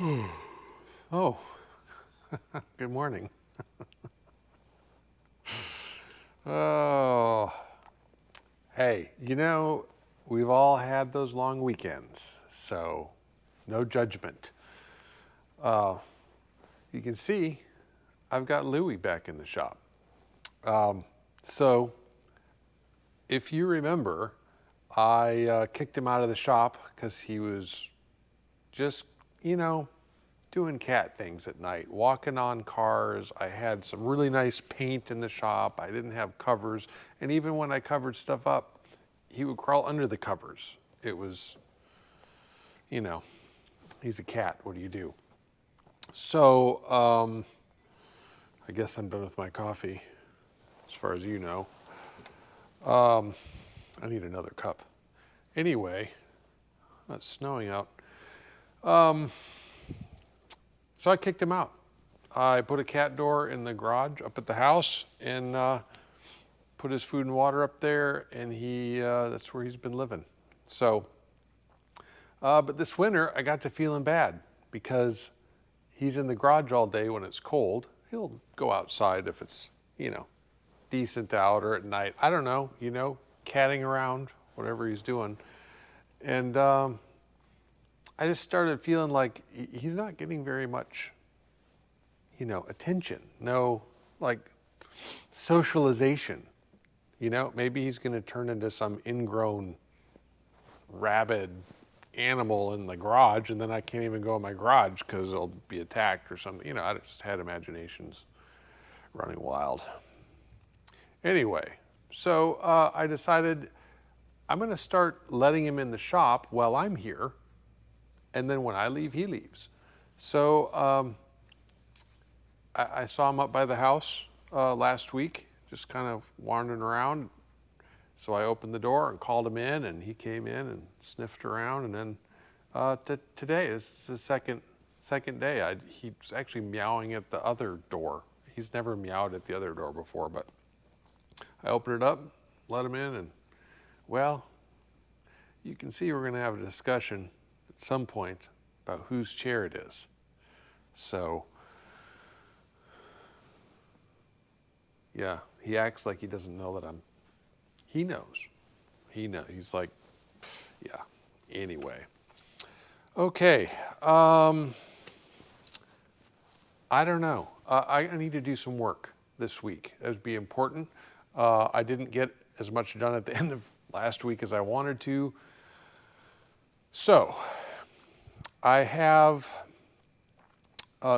Oh, good morning. Oh, hey, we've all had those long weekends, so no judgment. Uh, you can see I've got Louie back in the shop. So if you remember, I kicked him out of the shop because he was just, you know, doing cat things at night, walking on cars. I had some really nice paint in the shop. I didn't have covers. And even when I covered stuff up, he would crawl under the covers. It was, you know, he's a cat. What do you do? So I guess I'm done with my coffee, as far as you know. I need another cup. Anyway, it's snowing out. So I kicked him out. I put a cat door in the garage up at the house and put his food and water up there, and that's where he's been living. So, but this winter I got to feeling bad because he's in the garage all day when it's cold. He'll go outside if it's, decent out, or at night. I don't know, catting around, whatever he's doing. And I just started feeling like he's not getting very much, attention. No, like, socialization. Maybe he's going to turn into some ingrown rabid animal in the garage, and then I can't even go in my garage because he'll be attacked or something. I just had imaginations running wild. Anyway, so I decided I'm going to start letting him in the shop while I'm here, and then when I leave, he leaves. So I saw him up by the house last week, just kind of wandering around. So I opened the door and called him in, and he came in and sniffed around. And then today, this is the second day. He's actually meowing at the other door. He's never meowed at the other door before, but I opened it up, let him in, and well, you can see we're going to have a discussion at some point about whose chair it is. So, yeah, he acts like he doesn't know that he knows. He knows. He's like, yeah, anyway. Okay, I don't know. I need to do some work this week. It would be important. I didn't get as much done at the end of last week as I wanted to. So, I have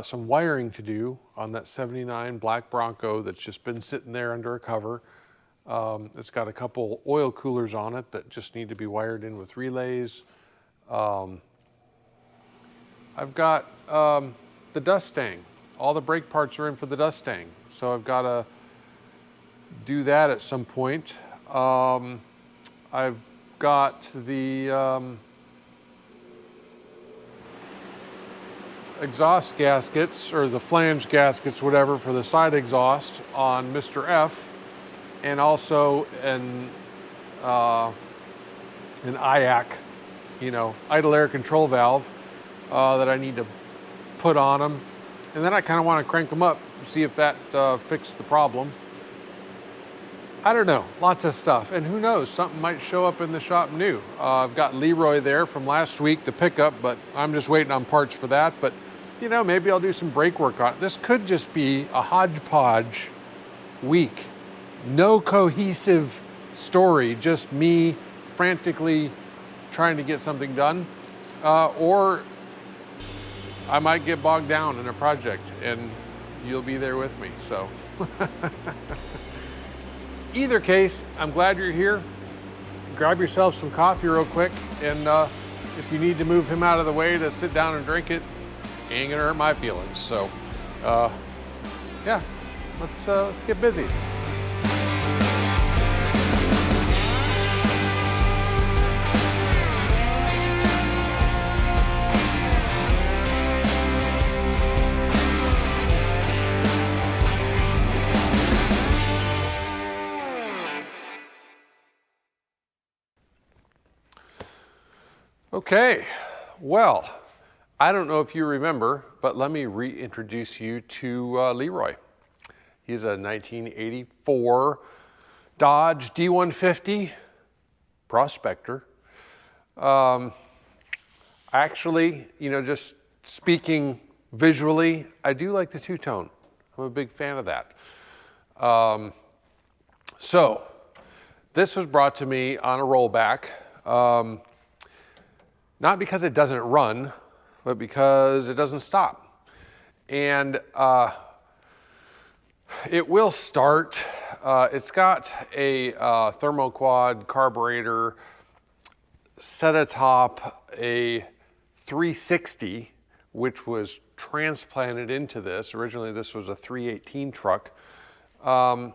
some wiring to do on that 79 black Bronco that's just been sitting there under a cover. It's got a couple oil coolers on it that just need to be wired in with relays. I've got the Dustang. All the brake parts are in for the Dustang. So I've got to do that at some point. I've got the exhaust gaskets, or the flange gaskets, whatever, for the side exhaust on Mr. F, and also an IAC, idle air control valve that I need to put on them. And then I kind of want to crank them up, see if that fixed the problem. I don't know, lots of stuff. And who knows, something might show up in the shop new. I've got Leroy there from last week, the pickup, but I'm just waiting on parts for that. But, maybe I'll do some brake work on it. This could just be a hodgepodge week. No cohesive story, just me frantically trying to get something done. Or I might get bogged down in a project and you'll be there with me, so. Either case, I'm glad you're here. Grab yourself some coffee real quick, and if you need to move him out of the way to sit down and drink it, ain't gonna hurt my feelings. So, yeah, let's get busy. Okay, well, I don't know if you remember, but let me reintroduce you to Leroy. He's a 1984 Dodge D150 Prospector. Actually, just speaking visually, I do like the two-tone. I'm a big fan of that. So this was brought to me on a rollback, not because it doesn't run, but because it doesn't stop. And it will start. It's got a thermoquad carburetor, set atop a 360, which was transplanted into this. Originally, this was a 318 truck. And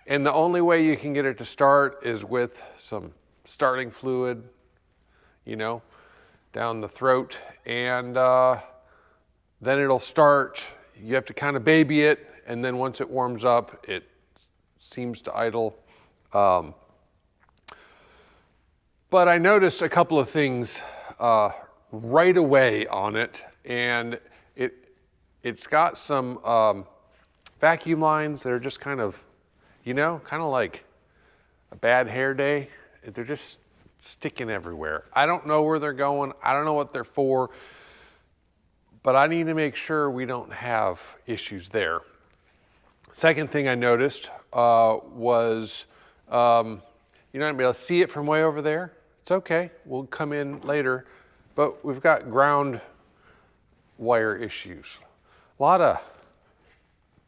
the only way you can get it to start is with some starting fluid, down the throat. And then it'll start. You have to kind of baby it. And then once it warms up, it seems to idle. But I noticed a couple of things right away on it, and it's got some vacuum lines that are just kind of like a bad hair day. They're just sticking everywhere. I don't know where they're going. I don't know what they're for, but I need to make sure we don't have issues there. Second thing I noticed was, you're not gonna be able to see it from way over there. It's okay, we'll come in later, but we've got ground wire issues. A lot of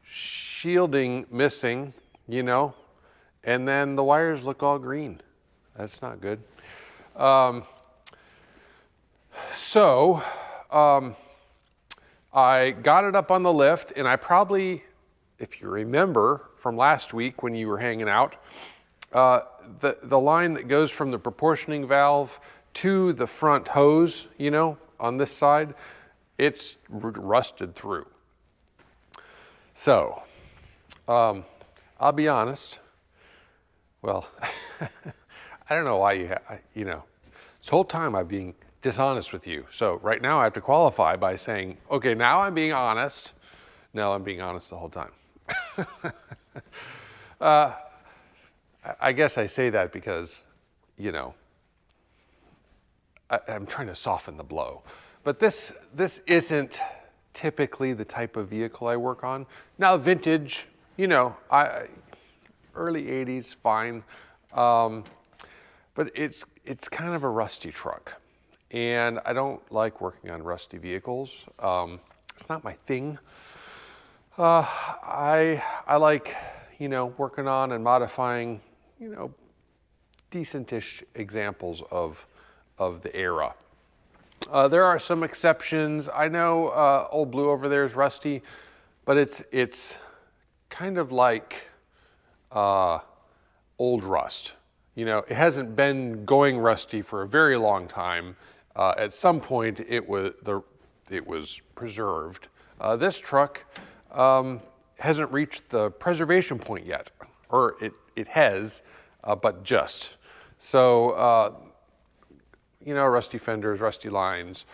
shielding missing, and then the wires look all green. That's not good. I got it up on the lift, and I probably, if you remember from last week when you were hanging out, the line that goes from the proportioning valve to the front hose, on this side, it's rusted through. So, I'll be honest. Well, I don't know why this whole time I'm being dishonest with you. So right now I have to qualify by saying, okay, now I'm being honest. No, I'm being honest the whole time. I guess I say that because, I'm trying to soften the blow. But this isn't typically the type of vehicle I work on. Now, vintage, early 80s, fine. But it's kind of a rusty truck. And I don't like working on rusty vehicles. It's not my thing. I like, working on and modifying, decentish examples of the era. There are some exceptions. I know Old Blue over there is rusty, but it's kind of like old rust. It hasn't been going rusty for a very long time. At some point, it was preserved. This truck hasn't reached the preservation point yet, or it has, but just. So, rusty fenders, rusty lines,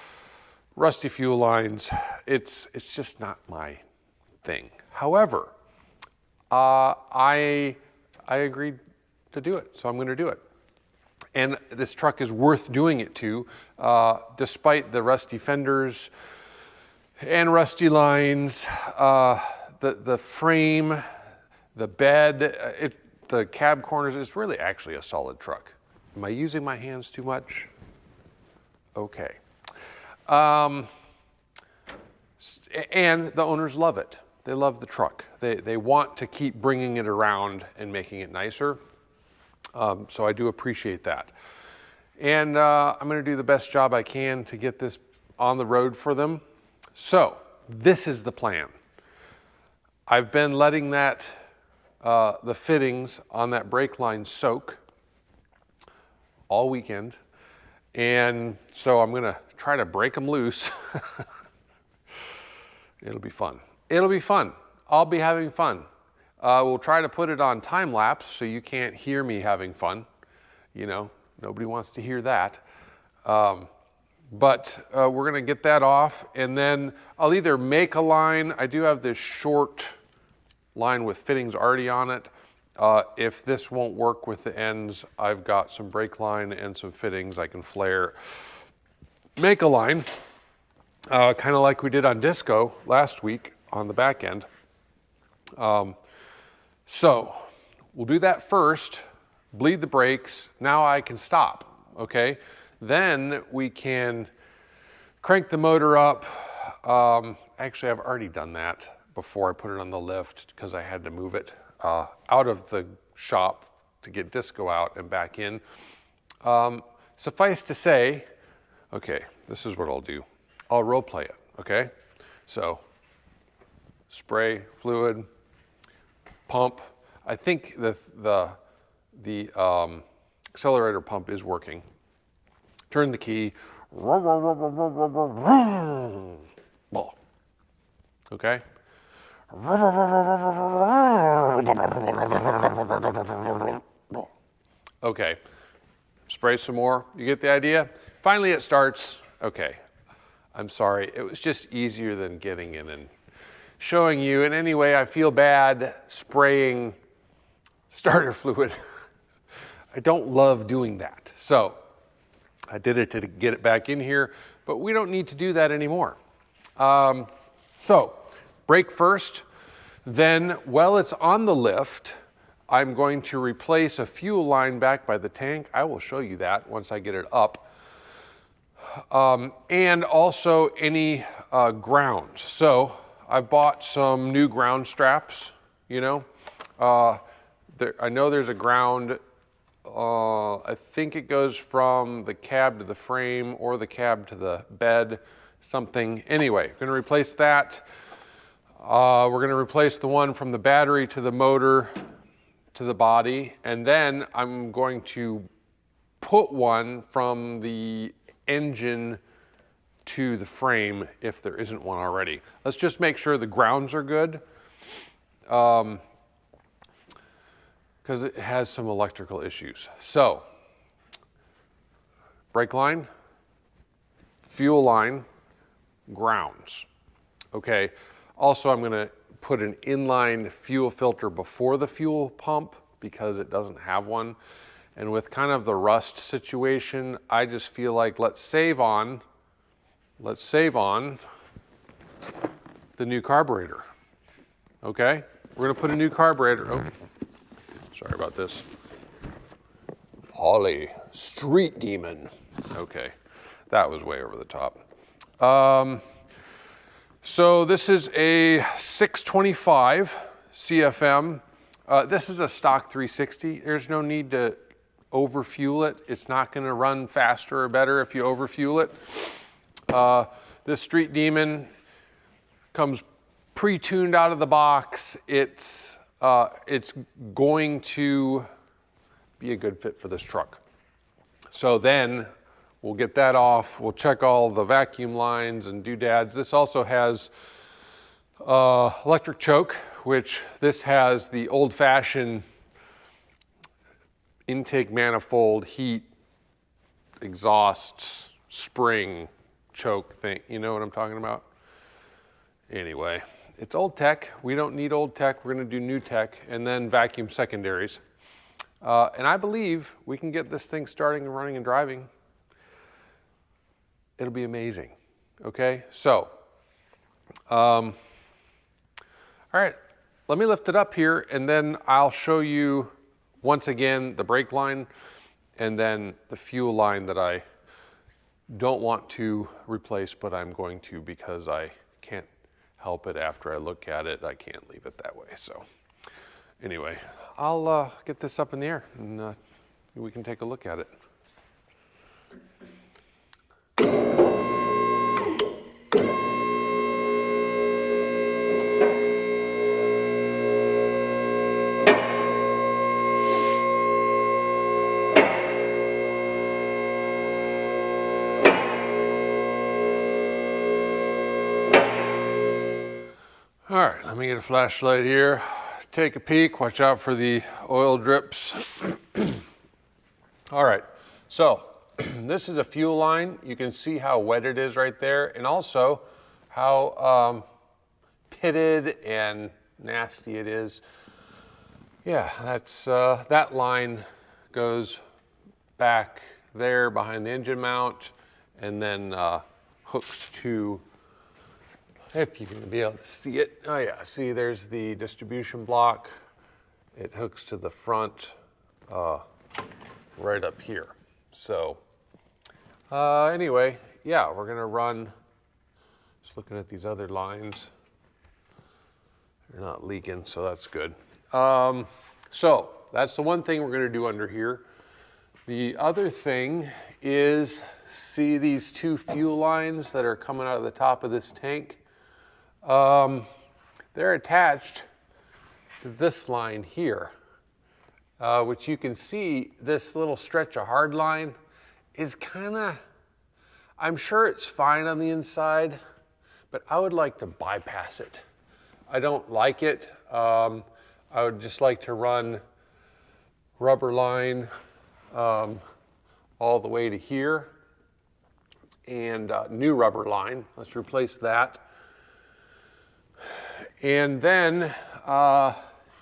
rusty fuel lines, it's just not my thing. However, I agreed to do it, so I'm going to do it. And this truck is worth doing it to, despite the rusty fenders and rusty lines, the frame, the bed, the cab corners. It's really actually a solid truck. Am I using my hands too much? Okay. And the owners love it. They love the truck. They want to keep bringing it around and making it nicer. So I do appreciate that. And I'm going to do the best job I can to get this on the road for them. So this is the plan. I've been letting that the fittings on that brake line soak all weekend. And so I'm going to try to break them loose. It'll be fun. It'll be fun. I'll be having fun. We'll try to put it on time lapse so you can't hear me having fun. Nobody wants to hear that. But we're gonna get that off, and then I'll either make a line. I do have this short line with fittings already on it. If this won't work with the ends, I've got some brake line and some fittings I can flare. Make a line, kind of like we did on Disco last week on the back end. So we'll do that first, bleed the brakes. Now I can stop, okay? Then we can crank the motor up. Actually, I've already done that before I put it on the lift because I had to move it out of the shop to get Disco out and back in. Suffice to say, okay, this is what I'll do. I'll role play it, okay? So, spray, fluid, pump. I think the accelerator pump is working. Turn the key. Ball. Okay? Okay. Spray some more. You get the idea? Finally it starts. Okay. I'm sorry. It was just easier than getting in and showing you. And anyway, I feel bad spraying starter fluid. I don't love doing that. So I did it to get it back in here, but we don't need to do that anymore. So brake first, then while it's on the lift, I'm going to replace a fuel line back by the tank. I will show you that once I get it up. And also any grounds. So I bought some new ground straps, you know. I know there's a ground, I think it goes from the cab to the frame or the cab to the bed, something. Anyway, we're gonna replace that. We're gonna replace the one from the battery to the motor to the body, and then I'm going to put one from the engine to the frame if there isn't one already. Let's just make sure the grounds are good, because it has some electrical issues. So, brake line, fuel line, grounds. Okay, also I'm gonna put an inline fuel filter before the fuel pump because it doesn't have one. And with kind of the rust situation, I just feel like let's save on the new carburetor. Okay, we're gonna put a new carburetor. Oh, sorry about this. Holly, street demon. Okay, that was way over the top. So this is a 625 CFM. This is a stock 360. There's no need to overfuel it. It's not gonna run faster or better if you overfuel it. This Street Demon comes pre-tuned out of the box. It's going to be a good fit for this truck. So then we'll get that off. We'll check all the vacuum lines and doodads. This also has electric choke, which this has the old-fashioned intake manifold, heat, exhaust, spring, choke thing. You know what I'm talking about? Anyway, it's old tech. We don't need old tech. We're gonna do new tech, and then vacuum secondaries. And I believe we can get this thing starting and running and driving. It'll be amazing, okay? So, all right, let me lift it up here, and then I'll show you once again the brake line and then the fuel line that I don't want to replace, but I'm going to because I can't help it after I look at it. I can't leave it that way. So anyway, I'll get this up in the air and we can take a look at it. All right, let me get a flashlight here. Take a peek, watch out for the oil drips. All right, so This is a fuel line. You can see how wet it is right there, and also how pitted and nasty it is. Yeah, that's that line goes back there behind the engine mount, and then hooks to, if you can be able to see it. Oh yeah, see there's the distribution block. It hooks to the front right up here. So anyway, yeah, we're gonna run, just looking at these other lines. They're not leaking, so that's good. So that's the one thing we're gonna do under here. The other thing is, see these two fuel lines that are coming out of the top of this tank? They're attached to this line here, which you can see this little stretch of hard line is kind of, I'm sure it's fine on the inside, but I would like to bypass it. I don't like it. I would just like to run rubber line all the way to here, and new rubber line. Let's replace that. And then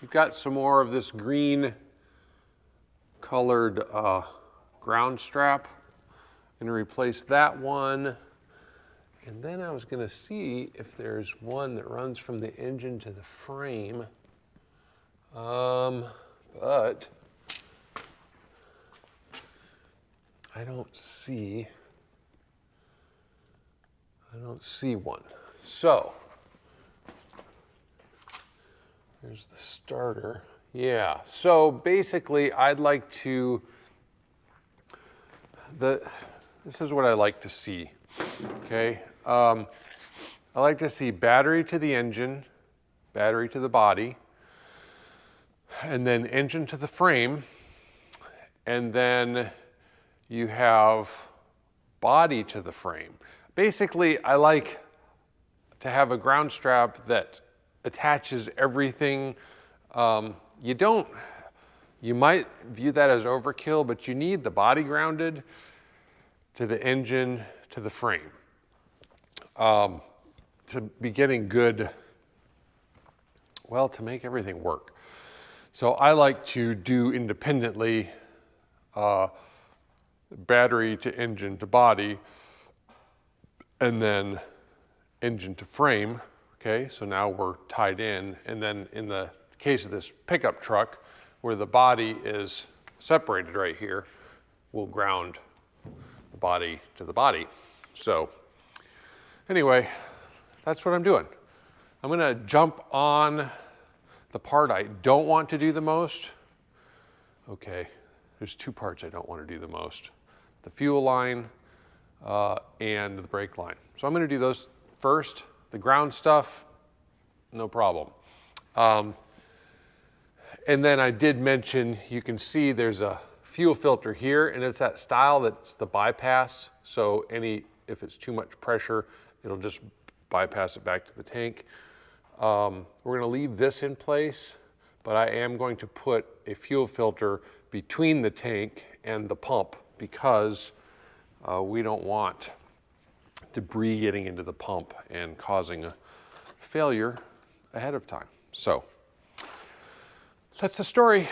you've got some more of this green colored ground strap. I'm gonna replace that one. And then I was gonna see if there's one that runs from the engine to the frame. But I don't see one. So there's the starter. Yeah, so basically I'd like to, this is what I like to see, okay? I like to see battery to the engine, battery to the body, and then engine to the frame, and then you have body to the frame. Basically, I like to have a ground strap that attaches everything. You might view that as overkill, but you need the body grounded to the engine to the frame to be getting good, well, to make everything work. So I like to do independently battery to engine to body, and then engine to frame. Okay, so now we're tied in. And then in the case of this pickup truck, where the body is separated right here, we'll ground the body to the body. So anyway, that's what I'm doing. I'm gonna jump on the part I don't want to do the most. Okay, there's two parts I don't want to do the most: the fuel line and the brake line. So I'm going to do those first. The ground stuff, no problem. And then I did mention, you can see there's a fuel filter here, and it's that style that's the bypass. So if it's too much pressure, it'll just bypass it back to the tank. We're going to leave this in place, but I am going to put a fuel filter between the tank and the pump, because we don't want debris getting into the pump and causing a failure ahead of time. So that's the story.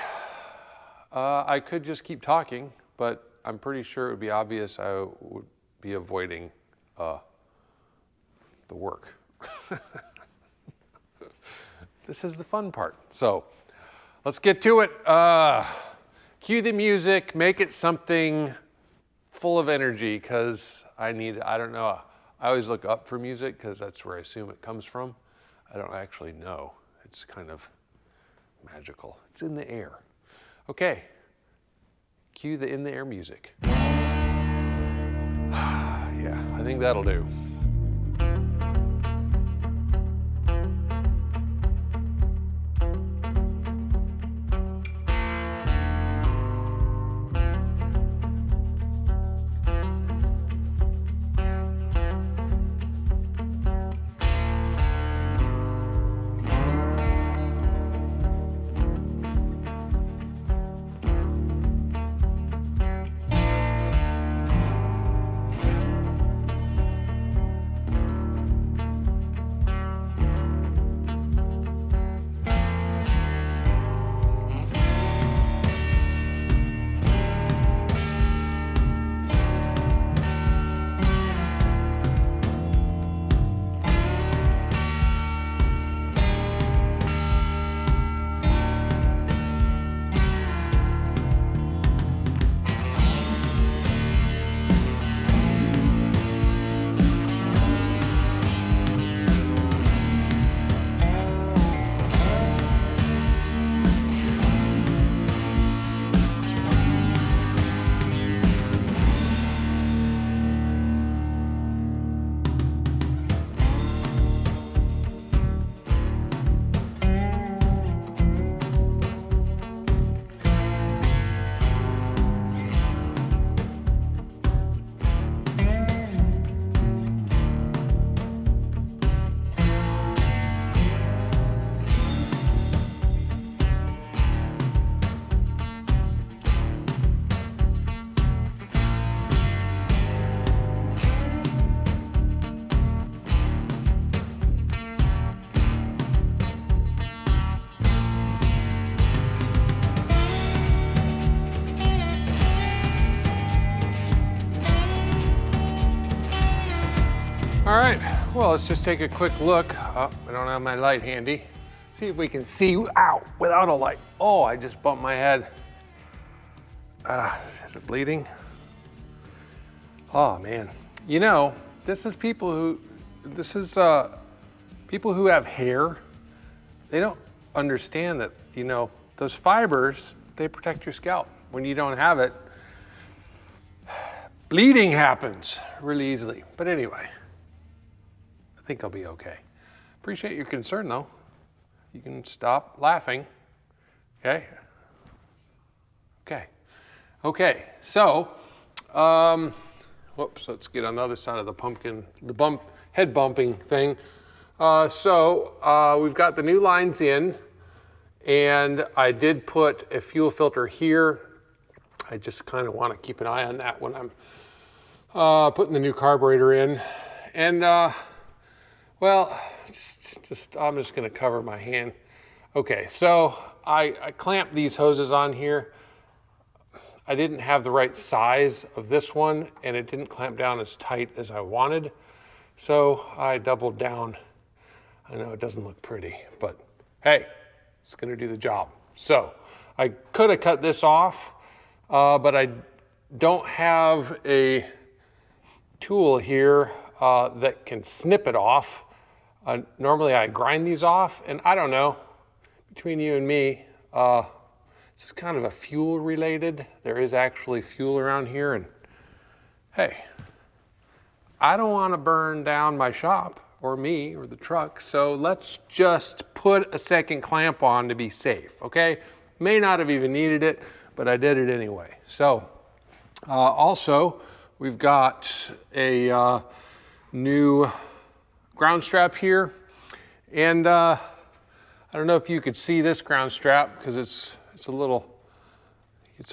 I could just keep talking, but I'm pretty sure it would be obvious I would be avoiding the work. This is the fun part. So let's get to it. Cue the music, make it something full of energy, because I don't know. I always look up for music because that's where I assume it comes from. I don't actually know. It's kind of magical. It's in the air. Okay, cue the in the air music. Yeah, I think that'll do. All right, well, let's just take a quick look. Oh, I don't have my light handy. See if we can see out without a light. Oh, I just bumped my head. Is it bleeding? Oh man, you know, this is people who have hair. They don't understand that, you know, those fibers, they protect your scalp. When you don't have it, bleeding happens really easily. But anyway, I think I'll be okay. Appreciate your concern though. You can stop laughing, okay? Okay, so, whoops, let's get on the other side of the pumpkin, the head bumping thing. We've got the new lines in, and I did put a fuel filter here. I just kind of want to keep an eye on that when I'm putting the new carburetor in. And well, I'm just going to cover my hand. Okay, so I clamped these hoses on here. I didn't have the right size of this one, and it didn't clamp down as tight as I wanted. So I doubled down. I know it doesn't look pretty, but hey, it's going to do the job. So I could have cut this off, but I don't have a tool here that can snip it off. Normally I grind these off, and I don't know, between you and me, this is kind of a fuel related. There is actually fuel around here, and hey, I don't want to burn down my shop or me or the truck, so let's just put a second clamp on to be safe, okay? May not have even needed it, but I did it anyway. So also, we've got a new ground strap here, and I don't know if you could see this ground strap because it's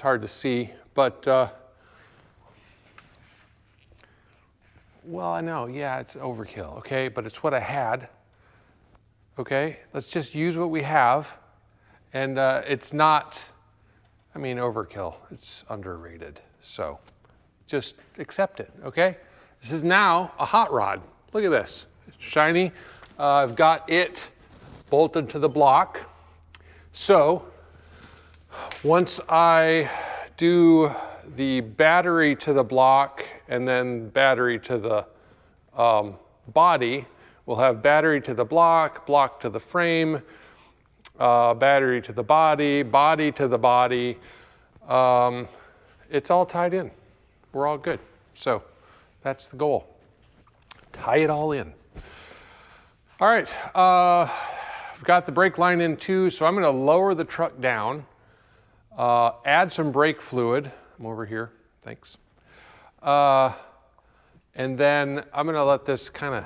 hard to see, but well, I know, yeah, it's overkill, okay, but it's what I had, okay? Let's just use what we have, and it's not, I mean, overkill, it's underrated, so just accept it, okay? This is now a hot rod. Look at this, it's shiny. I've got it bolted to the block. So once I do the battery to the block and then battery to the body, we'll have battery to the block, block to the frame, battery to the body, body to the body. It's all tied in. We're all good. So that's the goal. Tie it all in. All right, I've got the brake line in too, so I'm gonna lower the truck down, add some brake fluid. I'm over here, thanks. And then I'm gonna let this kind of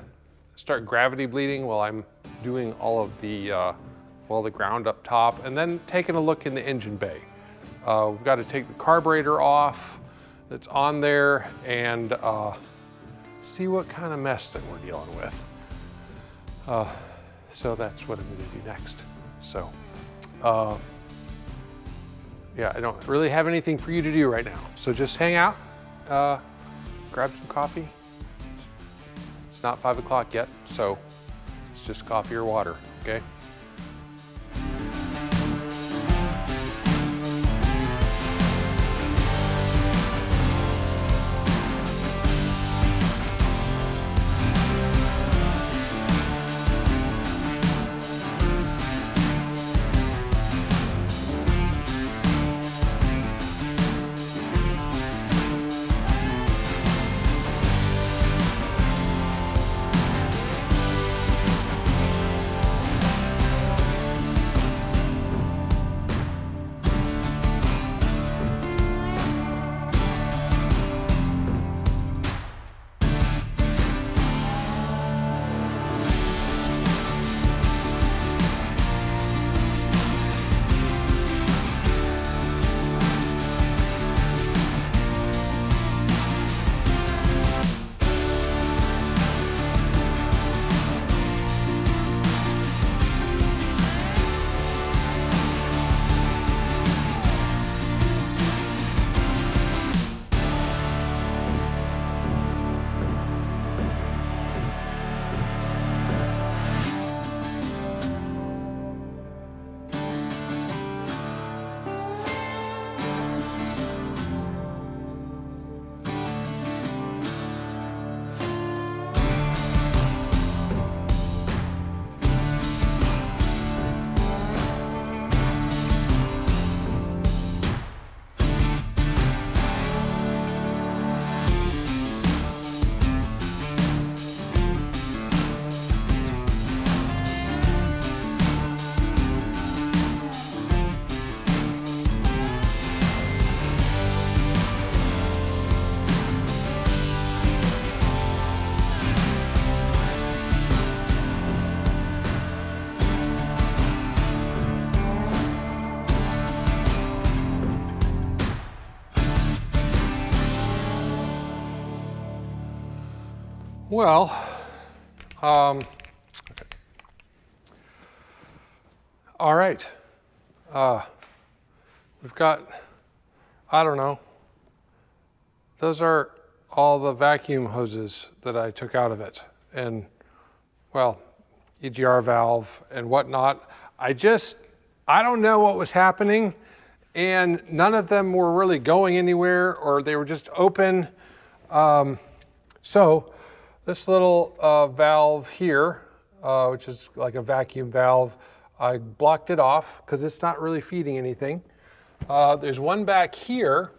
start gravity bleeding while I'm doing all of the, the ground up top, and then taking a look in the engine bay. We've got to take the carburetor off that's on there and see what kind of mess that we're dealing with. So that's what I'm going to do next. So, yeah, I don't really have anything for you to do right now. So just hang out, grab some coffee. It's not 5 o'clock yet, so it's just coffee or water, okay? Well, okay. All right. We've got, I don't know, those are all the vacuum hoses that I took out of it. And, well, EGR valve and whatnot. I don't know what was happening, and none of them were really going anywhere, or they were just open. So this little valve here, which is like a vacuum valve, I blocked it off because it's not really feeding anything. There's one back here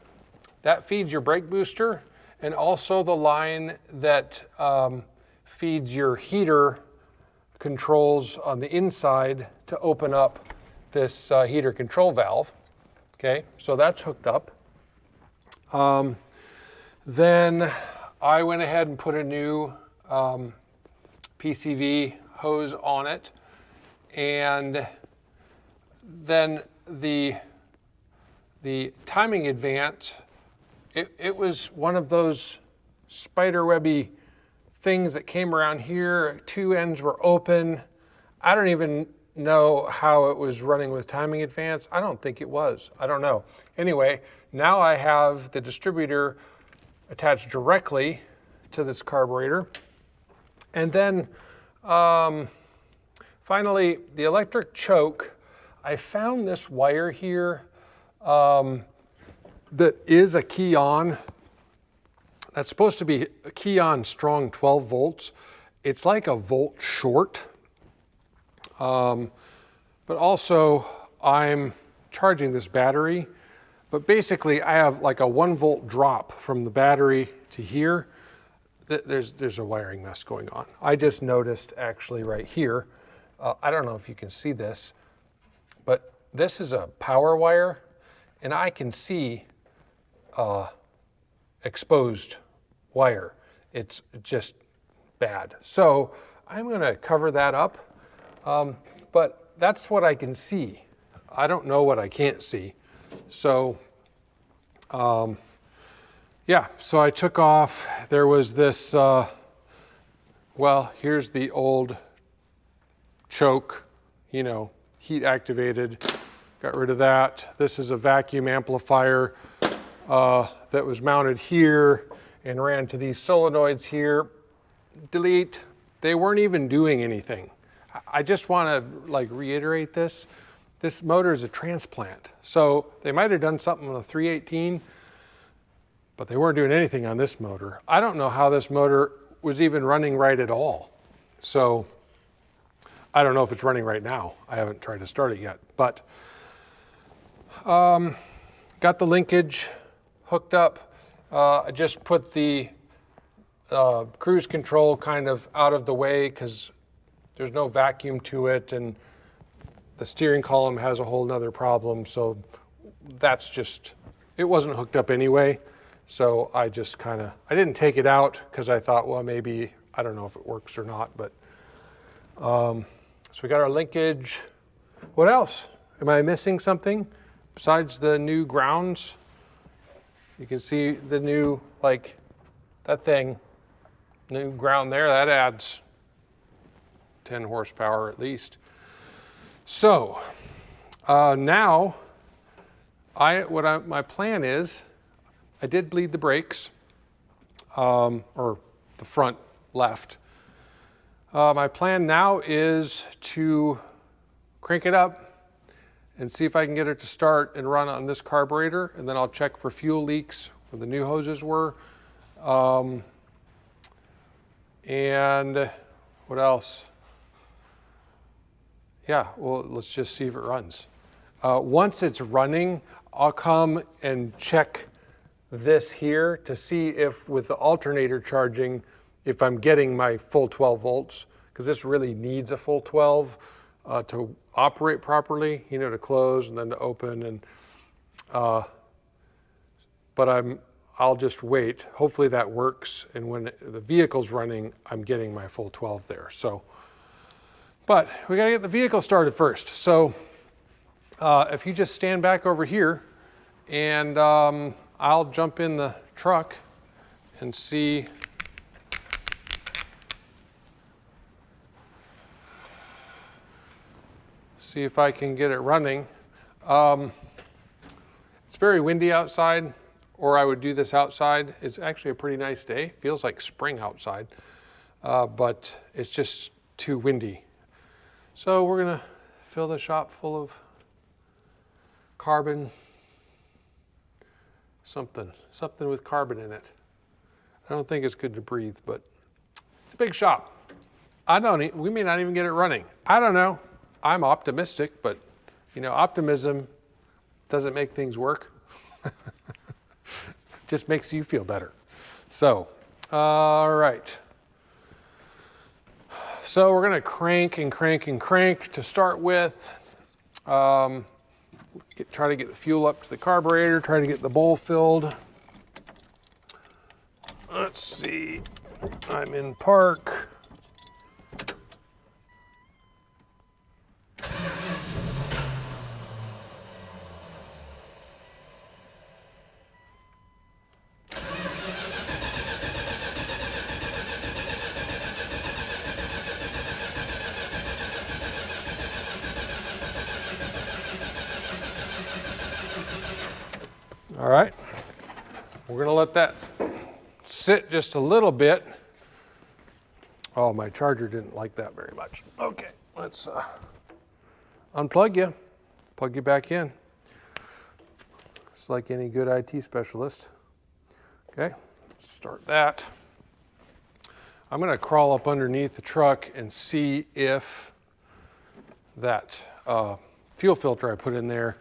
that feeds your brake booster, and also the line that feeds your heater controls on the inside to open up this heater control valve. Okay, so that's hooked up. Then I went ahead and put a new PCV hose on it, and then the timing advance, it was one of those spiderwebby things that came around here. Two ends were open. I don't even know how it was running with timing advance. I don't think it was. I don't know. Anyway, now I have the distributor attached directly to this carburetor. And then finally, the electric choke. I found this wire here that is a key on. That's supposed to be a key on strong 12 volts. It's like a volt short. But also I'm charging this battery, but basically I have like a 1 volt drop from the battery to here. There's a wiring mess going on. I just noticed actually right here, I don't know if you can see this, but this is a power wire, and I can see exposed wire. It's just bad. So I'm gonna cover that up, but that's what I can see. I don't know what I can't see. So yeah, so I took off, there was this, well, here's the old choke, you know, heat activated, got rid of that. This is a vacuum amplifier that was mounted here and ran to these solenoids here. Delete, they weren't even doing anything. I just want to like reiterate this. This motor is a transplant. So they might have done something on the 318, but they weren't doing anything on this motor. I don't know how this motor was even running right at all. So I don't know if it's running right now. I haven't tried to start it yet, but got the linkage hooked up. I just put the cruise control kind of out of the way because there's no vacuum to it, and the steering column has a whole nother problem. So that's just, it wasn't hooked up anyway. So I just kind of, I didn't take it out because I thought, well, maybe, I don't know if it works or not, but so we got our linkage. What else? Am I missing something besides the new grounds? You can see the new, like that thing, new ground there, that adds 10 horsepower at least. So now my plan is, I did bleed the brakes, or the front left. My plan now is to crank it up and see if I can get it to start and run on this carburetor, and then I'll check for fuel leaks where the new hoses were. And what else? Yeah, well, let's just see if it runs. Once it's running, I'll come and check this here to see if with the alternator charging, if I'm getting my full 12 volts, because this really needs a full 12 to operate properly, you know, to close and then to open. And but I'll just wait. Hopefully that works, and when the vehicle's running, I'm getting my full 12 there. So, but we gotta get the vehicle started first. So if you just stand back over here, and I'll jump in the truck and see see if I can get it running. It's very windy outside, or I would do this outside. It's actually a pretty nice day. Feels like spring outside, but it's just too windy. So we're gonna fill the shop full of carbon, something with carbon in it. I don't think it's good to breathe, but it's a big shop. We may not even get it running. I don't know. I'm optimistic, but you know, optimism doesn't make things work. Just makes you feel better. So, all right. So we're gonna crank and crank and crank to start with. Try to get the fuel up to the carburetor, try to get the bowl filled. Let's see, I'm in park. All right, we're gonna let that sit just a little bit. Oh, my charger didn't like that very much. Okay, let's unplug you, plug you back in. It's like any good IT specialist. Okay, start that. I'm gonna crawl up underneath the truck and see if that fuel filter I put in there,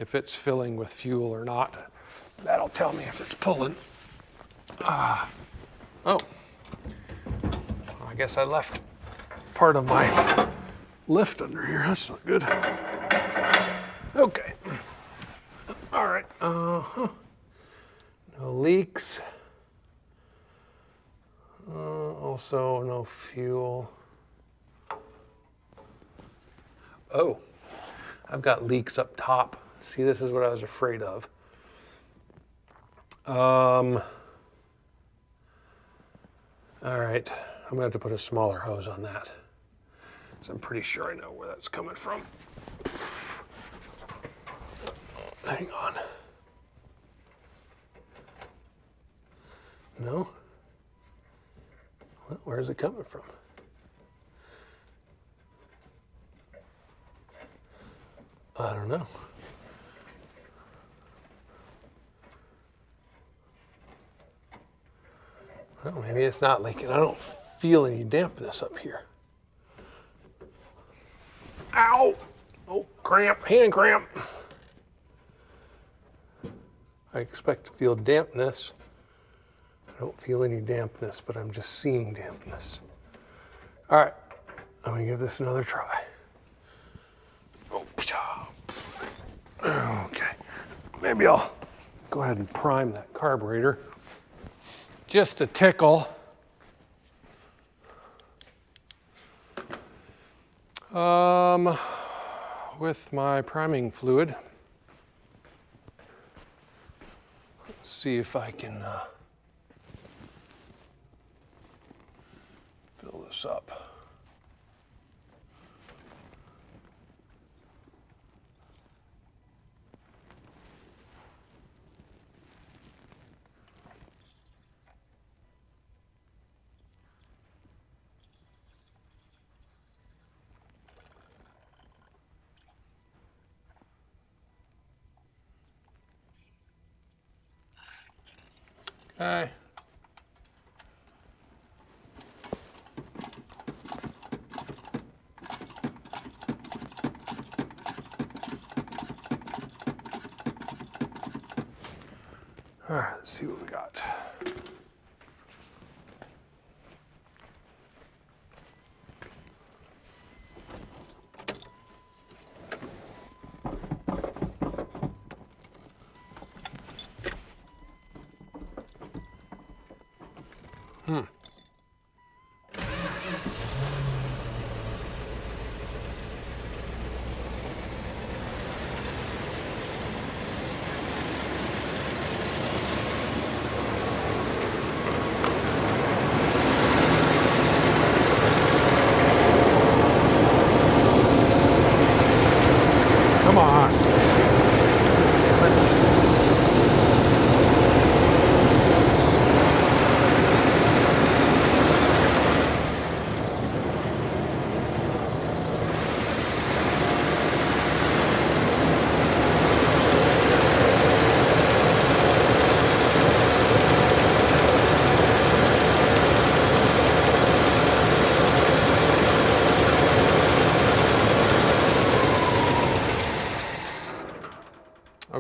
if it's filling with fuel or not. That'll tell me if it's pulling. Oh, I guess I left part of my lift under here. That's not good. Okay. All right. No leaks. Also no fuel. Oh, I've got leaks up top. See, this is what I was afraid of. All right, I'm gonna have to put a smaller hose on that. So I'm pretty sure I know where that's coming from. Hang on. No? Well, where's it coming from? I don't know. Well, maybe it's not leaking. I don't feel any dampness up here. Ow! Oh, cramp, hand cramp. I expect to feel dampness. I don't feel any dampness, but I'm just seeing dampness. All right, I'm gonna give this another try. Okay, maybe I'll go ahead and prime that carburetor. Just a tickle. With my priming fluid. Let's see if I can fill this up. Okay. All right, let's see what we got.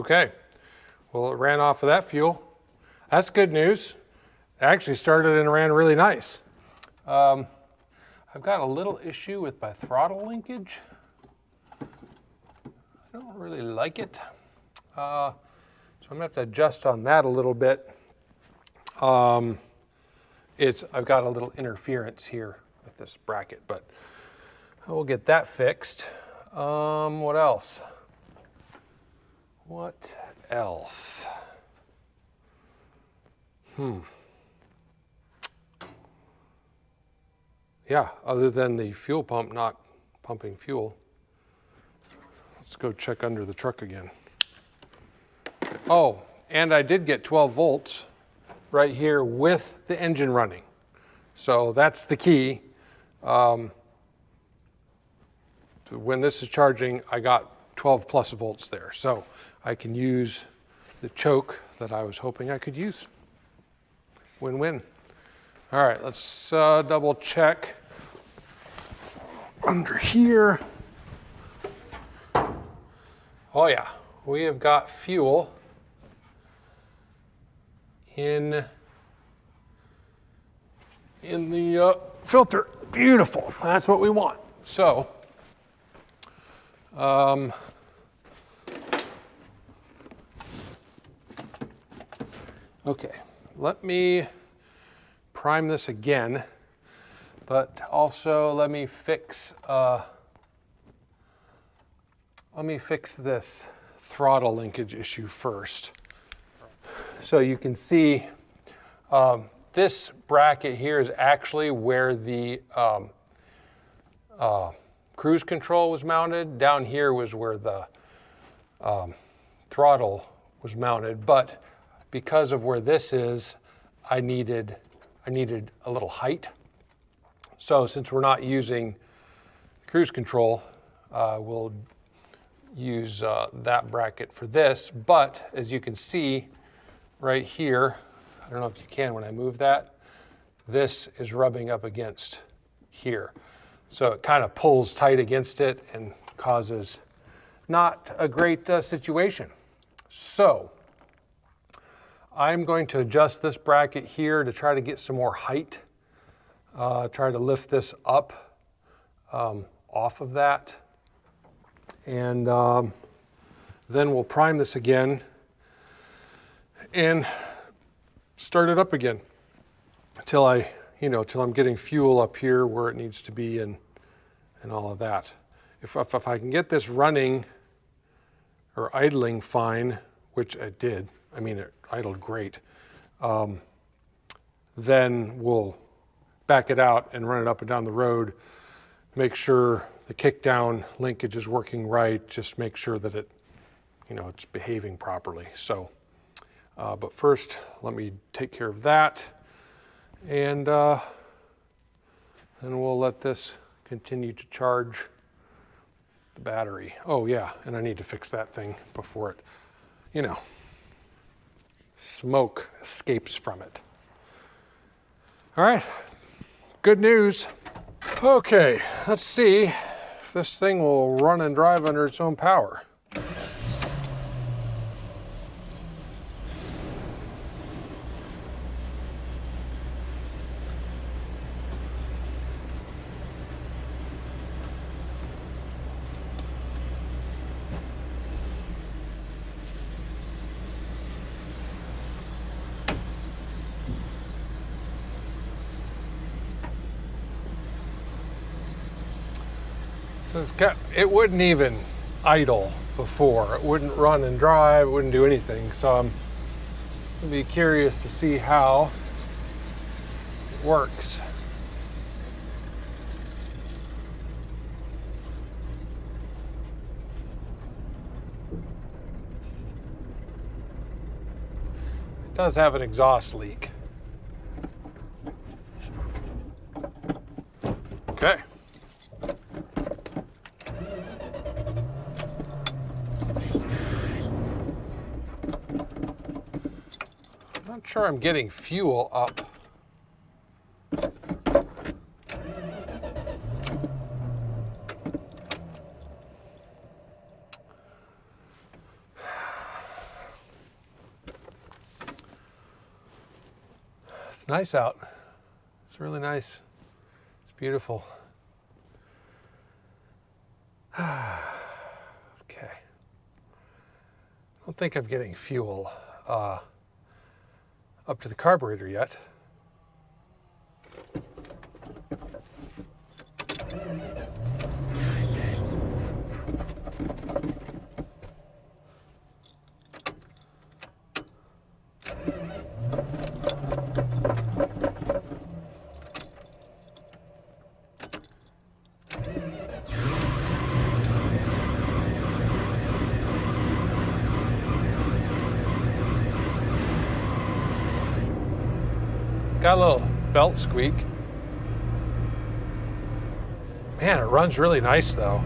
Okay, well, it ran off of that fuel. That's good news. It actually started and ran really nice. I've got a little issue with my throttle linkage. I don't really like it. So I'm gonna have to adjust on that a little bit. I've got a little interference here with this bracket, but I will get that fixed. What else? What else? Yeah, other than the fuel pump not pumping fuel. Let's go check under the truck again. Oh, and I did get 12 volts right here with the engine running. So that's the key. When this is charging, I got 12 plus volts there. So I can use the choke that I was hoping I could use. Win-win. All right, let's double check under here. Oh yeah, we have got fuel in the filter. Beautiful, that's what we want. So, okay, let me prime this again, but also let me fix this throttle linkage issue first. So you can see this bracket here is actually where the cruise control was mounted. Down here was where the throttle was mounted, but because of where this is, I needed a little height. So since we're not using cruise control, we'll use that bracket for this. But as you can see right here, I don't know if you can when I move that, this is rubbing up against here. So it kind of pulls tight against it and causes not a great situation. So I'm going to adjust this bracket here to try to get some more height. Try to lift this up off of that. And then we'll prime this again and start it up again till till I'm getting fuel up here where it needs to be and all of that. If I can get this running or idling fine, which I did, I mean, it idled great, then we'll back it out and run it up and down the road, make sure the kickdown linkage is working right, just make sure that it's behaving properly. So, but first, let me take care of that, and then we'll let this continue to charge the battery. Oh yeah, and I need to fix that thing before it, smoke escapes from it. All right, good news. Okay, let's see if this thing will run and drive under its own power. It wouldn't even idle before. It wouldn't run and drive, it wouldn't do anything. So I'm gonna be curious to see how it works. It does have an exhaust leak. Okay. Not sure I'm getting fuel up. It's nice out. It's really nice. It's beautiful. Okay. I don't think I'm getting fuel up to the carburetor yet. Got a little belt squeak. Man, it runs really nice though.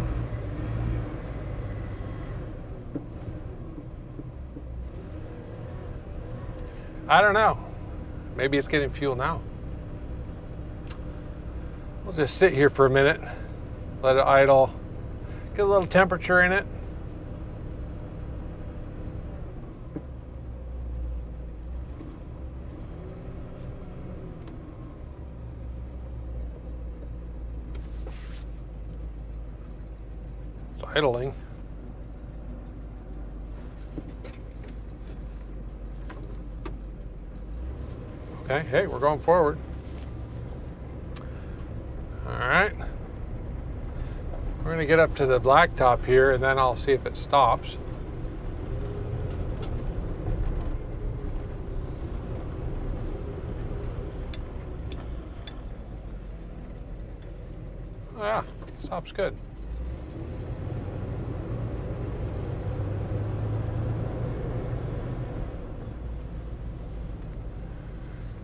I don't know. Maybe it's getting fuel now. We'll just sit here for a minute, let it idle, get a little temperature in it. It's idling. Okay, hey, we're going forward. All right. We're gonna get up to the blacktop here and then I'll see if it stops. Oh, yeah, it stops good.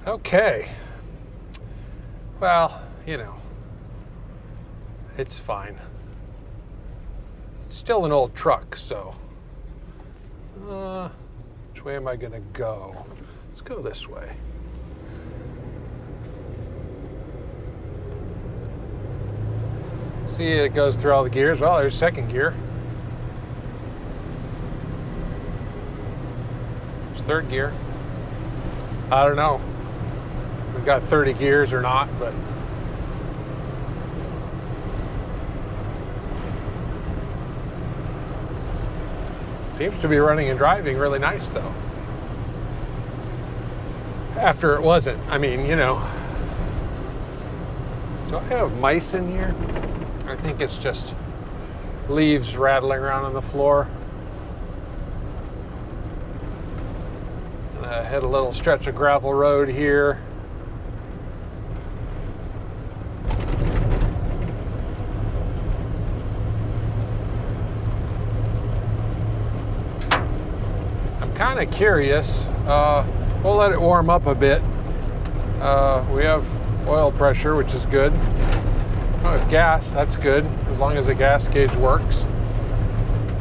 Okay. Well, you know, it's fine. It's still an old truck, so. Which way am I gonna go? Let's go this way. See, it goes through all the gears. Well, there's second gear. There's third gear. I don't know. We've got 30 gears or not, but seems to be running and driving really nice though. After it wasn't. I mean, you know. Do I have mice in here? I think it's just leaves rattling around on the floor. I hit a little stretch of gravel road here. I'm kind of curious. We'll let it warm up a bit. We have oil pressure, which is good. Oh, gas, that's good, as long as the gas gauge works.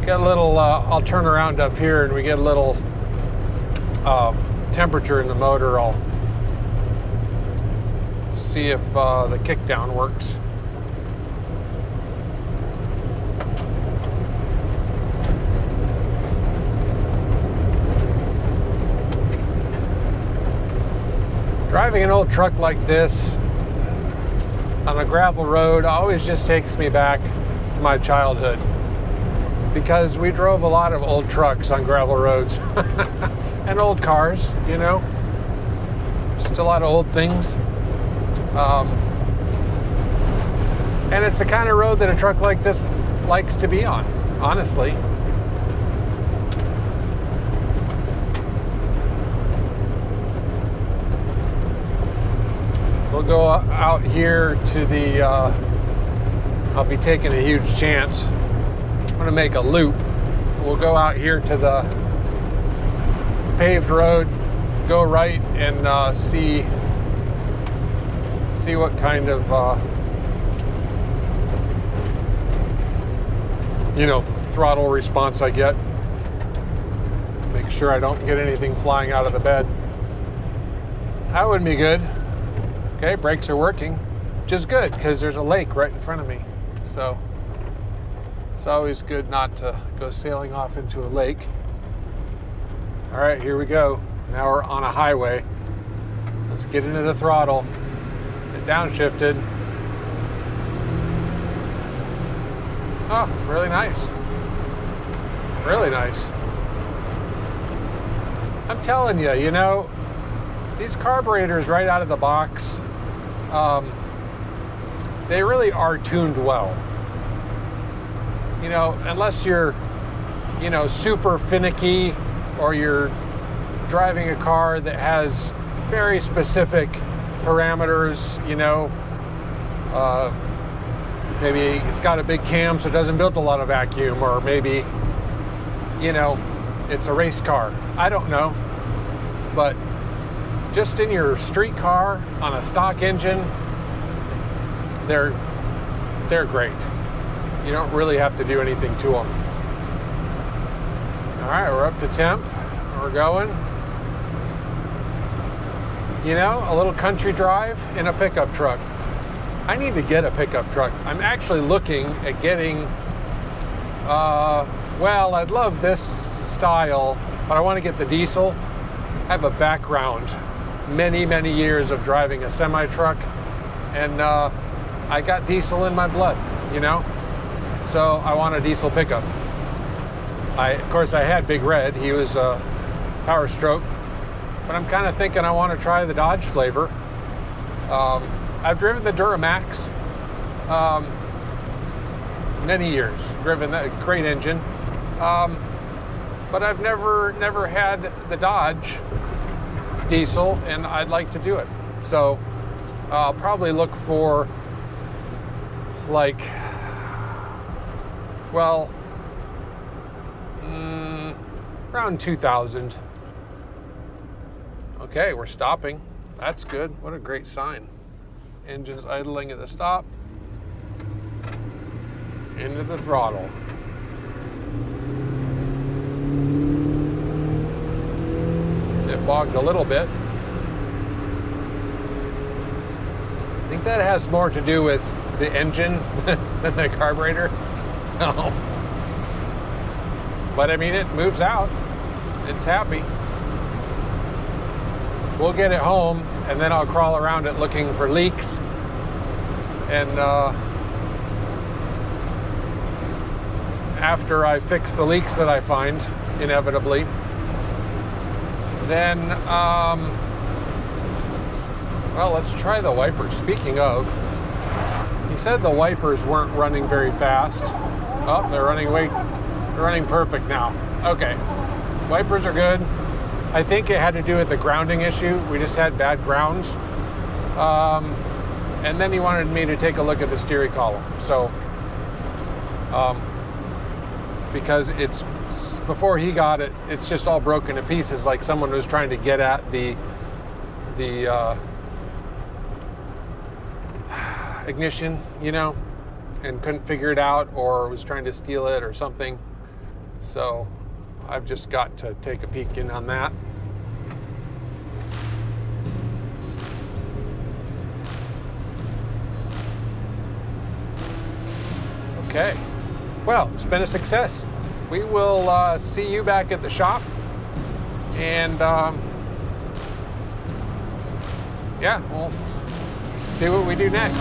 Got a little, I'll turn around up here and we get a little temperature in the motor. I'll see if the kickdown works. Driving an old truck like this on a gravel road always just takes me back to my childhood, because we drove a lot of old trucks on gravel roads and old cars, you know, just a lot of old things. And it's the kind of road that a truck like this likes to be on, honestly. We'll go out here to the, I'll be taking a huge chance. I'm gonna make a loop. We'll go out here to the paved road, go right and see what kind of, you know, throttle response I get. Make sure I don't get anything flying out of the bed. That would be good. Okay, brakes are working, which is good because there's a lake right in front of me. So it's always good not to go sailing off into a lake. All right, here we go. Now we're on a highway. Let's get into the throttle. Get downshifted. Oh, really nice. Really nice. I'm telling you, you know, these carburetors right out of the box, they really are tuned well. You know, unless you're, you know, super finicky, or you're driving a car that has very specific parameters, you know, maybe it's got a big cam so it doesn't build a lot of vacuum, or maybe, you know, it's a race car. I don't know. But just in your street car on a stock engine, they're great. You don't really have to do anything to them. All right, we're up to temp. We're going. You know, a little country drive in a pickup truck. I need to get a pickup truck. I'm actually looking at getting, well, I'd love this style, but I want to get the diesel. I have a background, many, many years of driving a semi-truck, and I got diesel in my blood, you know? So I want a diesel pickup. Of course, I had Big Red. He was a Power Stroke, but I'm kind of thinking I want to try the Dodge flavor. I've driven the Duramax many years, driven that great engine, but I've never had the Dodge diesel, and I'd like to do it. So I'll probably look for, like, well, around 2,000. Okay, we're stopping. That's good. What a great sign. Engine's idling at the stop. Into the throttle. It bogged a little bit. I think that has more to do with the engine than the carburetor. So, but I mean, it moves out. It's happy. We'll get it home, and then I'll crawl around it looking for leaks. And after I fix the leaks that I find, inevitably, then, well, let's try the wipers. Speaking of, he said the wipers weren't running very fast. Oh, they're running perfect now. Okay, wipers are good. I think it had to do with the grounding issue. We just had bad grounds. And then he wanted me to take a look at the steering column. So, because it's, before he got it, it's just all broken to pieces, like someone was trying to get at the ignition, you know, and couldn't figure it out, or was trying to steal it or something. So I've just got to take a peek in on that. Okay, well, it's been a success. We will see you back at the shop, and yeah, we'll see what we do next.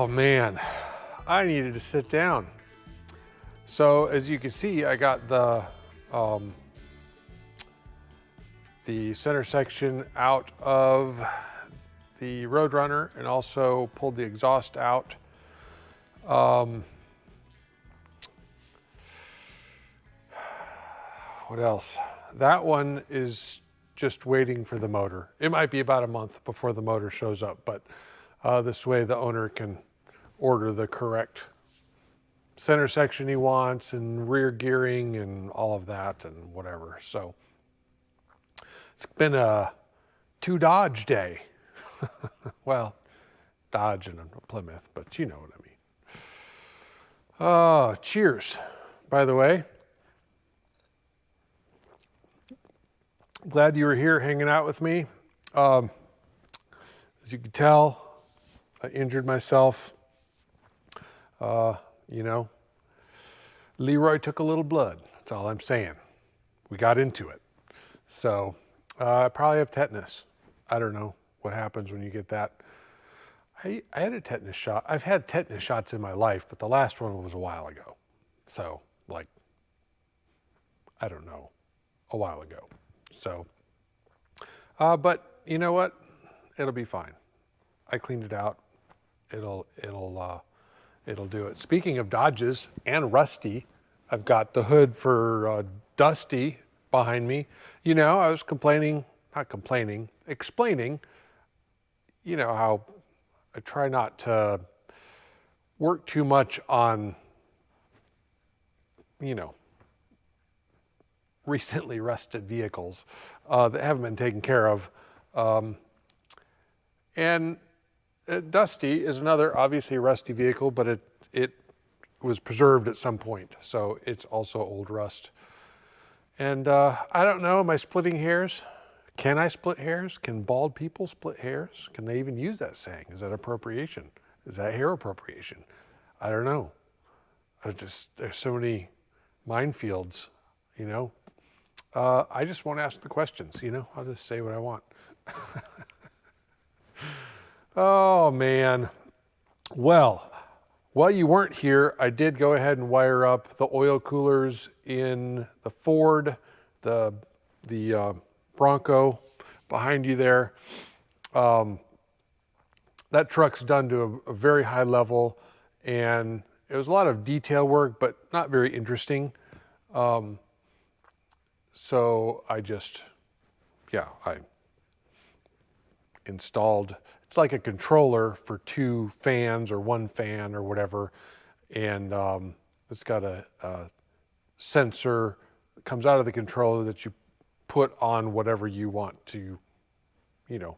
man, I needed to sit down. So as you can see, I got the center section out of the Roadrunner and also pulled the exhaust out. What else? That one is just waiting for the motor. It might be about a month before the motor shows up, but this way the owner can order the correct center section he wants and rear gearing and all of that and whatever. So it's been a 2 Dodge day. Well, Dodge and a Plymouth, but you know what I mean. Oh, cheers, by the way. Glad you were here hanging out with me. As you can tell, I injured myself. You know, Leroy took a little blood. That's all I'm saying. We got into it. So I probably have tetanus. I don't know what happens when you get that. I had a tetanus shot. I've had tetanus shots in my life, but the last one was a while ago. So, like, I don't know, a while ago. So, but you know what? It'll be fine. I cleaned it out. It'll do it. Speaking of Dodges and Rusty, I've got the hood for Dusty behind me. You know, I was explaining, you know, how I try not to work too much on, you know, recently rusted vehicles that haven't been taken care of. And Dusty is another obviously rusty vehicle, but it was preserved at some point, so it's also old rust. And I don't know, am I splitting hairs? Can I split hairs? Can bald people split hairs? Can they even use that saying? Is that appropriation? Is that hair appropriation? I don't know. There's so many minefields, you know. I just won't ask the questions, you know. I'll just say what I want. Oh, man. Well, while you weren't here, I did go ahead and wire up the oil coolers in the Ford, the Bronco behind you there. That truck's done to a very high level, and it was a lot of detail work, but not very interesting. So I installed, it's like a controller for 2 fans or 1 fan or whatever. And it's got a sensor that comes out of the controller that you put on whatever you want to, you know,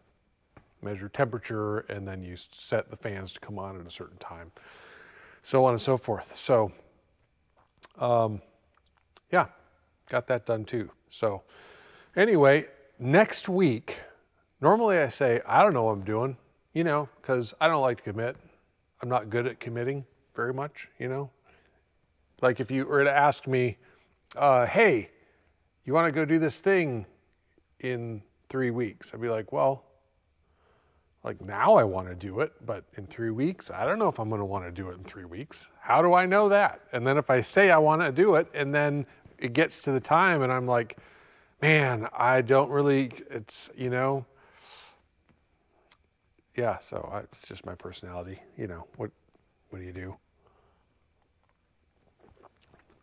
measure temperature, and then you set the fans to come on at a certain time, so on and so forth. So, yeah, got that done too. So anyway, next week, normally I say, I don't know what I'm doing, you know, because I don't like to commit. I'm not good at committing very much, you know. Like if you were to ask me, hey, you want to go do this thing in 3 weeks? I'd be like, well, like now I want to do it, but in 3 weeks, I don't know if I'm going to want to do it in 3 weeks. How do I know that? And then if I say I want to do it, and then it gets to the time and I'm like, man, I don't really, it's, you know, yeah, so it's just my personality, you know, what do you do?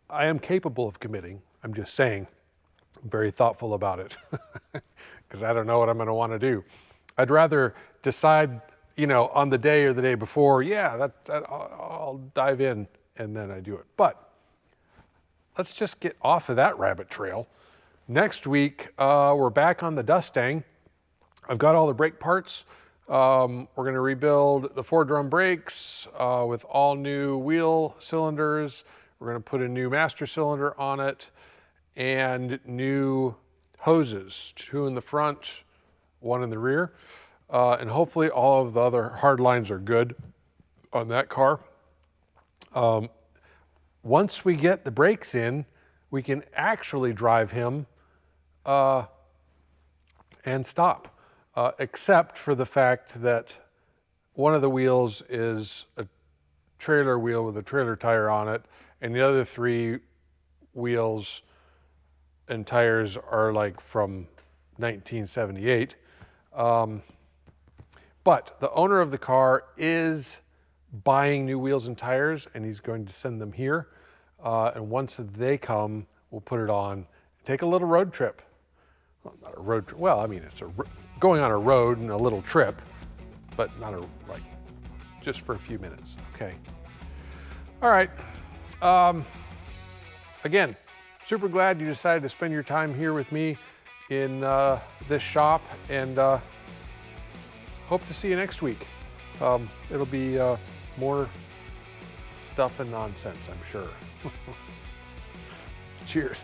I am capable of committing. I'm just saying, I'm very thoughtful about it because I don't know what I'm going to want to do. I'd rather decide, you know, on the day or the day before, yeah, I'll dive in and then I do it. But let's just get off of that rabbit trail. Next week, we're back on the Mustang. I've got all the brake parts. We're going to rebuild the 4-drum brakes with all new wheel cylinders. We're going to put a new master cylinder on it and new hoses, 2 in the front, 1 in the rear. And hopefully all of the other hard lines are good on that car. Once we get the brakes in, we can actually drive him and stop, except for the fact that one of the wheels is trailer wheel with a trailer tire on it, and the other 3 wheels and tires are like from 1978. But the owner of the car is buying new wheels and tires, and he's going to send them here. And once they come, we'll put it on, take a little road trip. Well, not a road trip. Well, I mean, it's going on a road and a little trip, but not like just for a few minutes. Okay. All right. Again, super glad you decided to spend your time here with me in this shop, and hope to see you next week. It'll be more stuff and nonsense, I'm sure. Cheers.